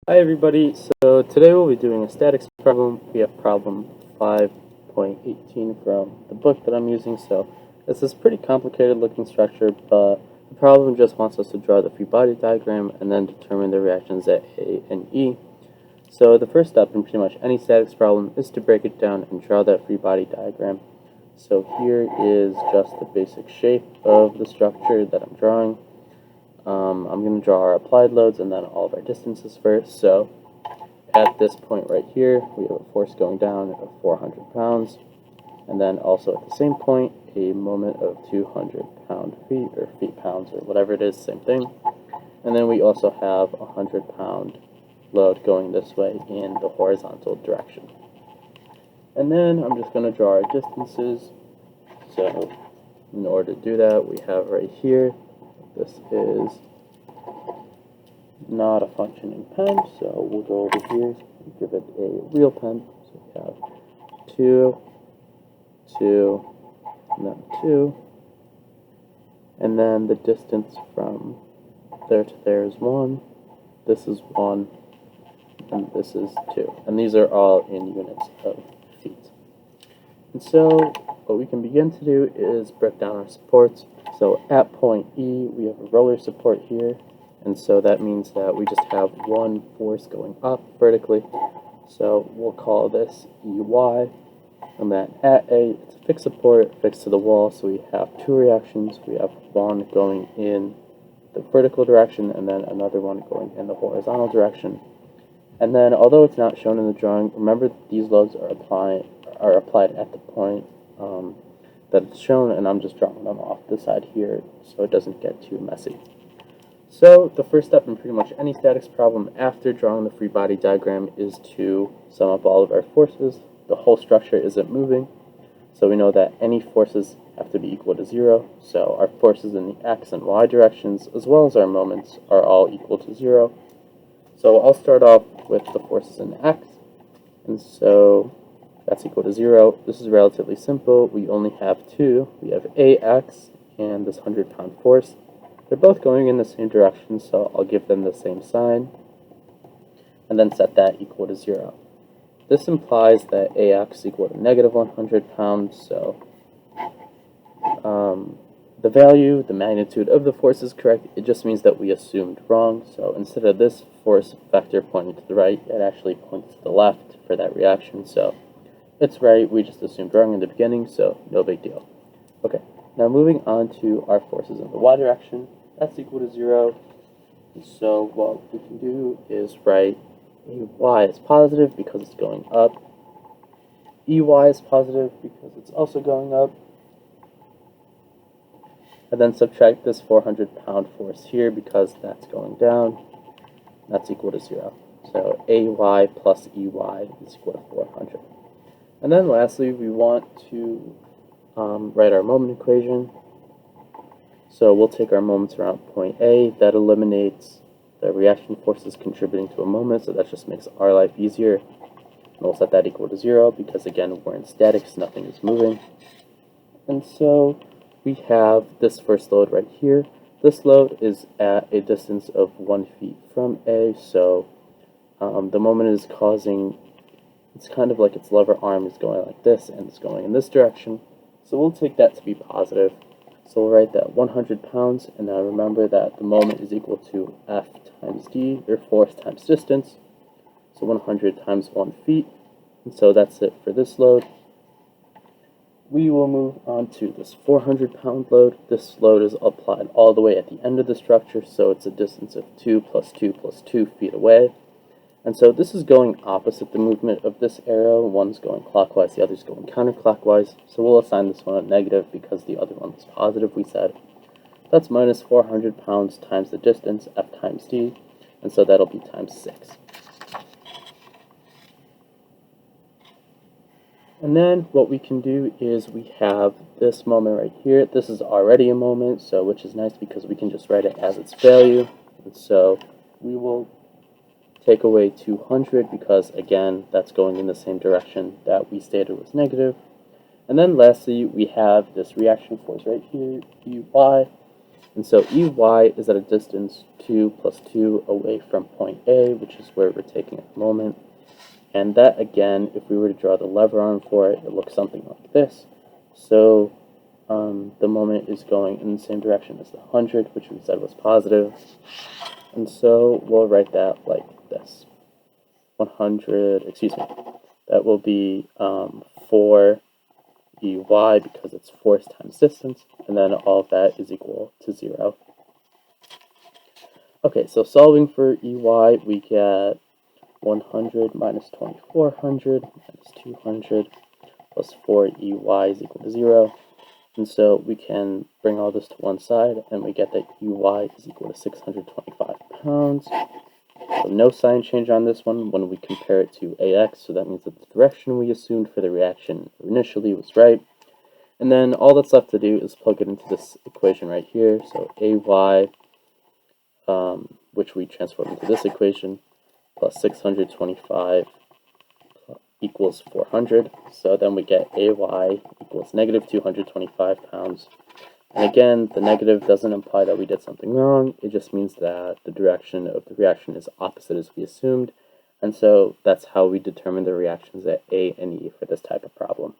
Hi everybody, so today we'll be doing a statics problem. We have problem 5.18 from the book that I'm using. So this is a pretty complicated looking structure, but the problem just wants us to draw the free body diagram and then determine the reactions at A and E. So the first step in pretty much any statics problem is to break it down and draw that free body diagram. So here is just the basic shape of the structure that I'm drawing. I'm going to draw our applied loads and then all of our distances first. So at this point right here, we have a force going down of 400 pounds. And then also at the same point, a moment of 200 pound-feet, or feet-pounds, or whatever it is, same thing. And then we also have a 100-pound load going this way in the horizontal direction. And then I'm just going to draw our distances. So in order to do that, we have right here, this is not a functioning pen, so we'll go over here and give it a real pen. So we have 2, 2, and then 2. And then the distance from there to there is 1. This is 1. And this is 2. And these are all in units of feet. And so what we can begin to do is break down our supports. So at point E, we have a roller support here, and so that means that we just have one force going up vertically. So we'll call this EY, and then at A, it's a fixed support fixed to the wall, so we have two reactions. We have one going in the vertical direction, and then another one going in the horizontal direction. And then, although it's not shown in the drawing, remember that these loads are applied at the point that it's shown, and I'm just drawing them off the side here so it doesn't get too messy. So the first step in pretty much any statics problem after drawing the free body diagram is to sum up all of our forces. The whole structure isn't moving, so we know that any forces have to be equal to 0. So our forces in the x and y directions, as well as our moments, are all equal to 0. So I'll start off with the forces in x, and so that's equal to 0. This is relatively simple. We only have two. We have AX and this 100-pound force. They're both going in the same direction, so I'll give them the same sign, and then set that equal to 0. This implies that AX is equal to negative 100 pounds, so the value, the magnitude of the force is correct. It just means that we assumed wrong. So instead of this force vector pointing to the right, it actually points to the left for that reaction. So it's right, we just assumed wrong in the beginning, so no big deal. Okay, now moving on to our forces in the y direction, that's equal to 0. So what we can do is write AY is positive because it's going up, EY is positive because it's also going up, and then subtract this 400-pound force here because that's going down. That's equal to 0. So AY plus EY is equal to 400. And then lastly, we want to write our moment equation. So we'll take our moments around point A. That eliminates the reaction forces contributing to a moment, so that just makes our life easier. And we'll set that equal to 0 because, again, we're in statics, nothing is moving. And so we have this first load right here. This load is at a distance of 1 foot from A, so the moment is causing, it's kind of like its lever arm is going like this and it's going in this direction. So we'll take that to be positive. So we'll write that 100 pounds, and now remember that the moment is equal to F times D, or force times distance. So 100 times 1 foot, and so that's it for this load. We will move on to this 400-pound load. This load is applied all the way at the end of the structure, so it's a distance of 2 plus 2 plus 2 feet away. And so this is going opposite the movement of this arrow. One's going clockwise, the other's going counterclockwise. So we'll assign this one a negative because the other one was positive, we said. That's minus 400 pounds times the distance, F times D, and so that'll be times 6. And then what we can do is we have this moment right here. This is already a moment, so which is nice because we can just write it as its value. And so we will take away 200 because, again, that's going in the same direction that we stated was negative. And then lastly, we have this reaction force right here, EY, And so EY is at a distance 2 plus 2 away from point A, which is where we're taking at the moment. And that, again, if we were to draw the lever arm for it, it looks something like this. So the moment is going in the same direction as the 100, which we said was positive. And so we'll write that like this. 100, excuse me, that will be 4 EY because it's force times distance, and then all of that is equal to 0. Okay, so solving for EY, we get 100 minus 2400 minus 200 plus 4 EY is equal to 0. And so we can bring all this to one side, and we get that EY is equal to 625 pounds. So no sign change on this one when we compare it to AX, so that means that the direction we assumed for the reaction initially was right. And then all that's left to do is plug it into this equation right here. So AY, which we transform into this equation, plus 625 equals 400. So then we get AY equals negative 225 pounds. And again, the negative doesn't imply that we did something wrong. It just means that the direction of the reaction is opposite as we assumed. And so that's how we determine the reactions at A and E for this type of problem.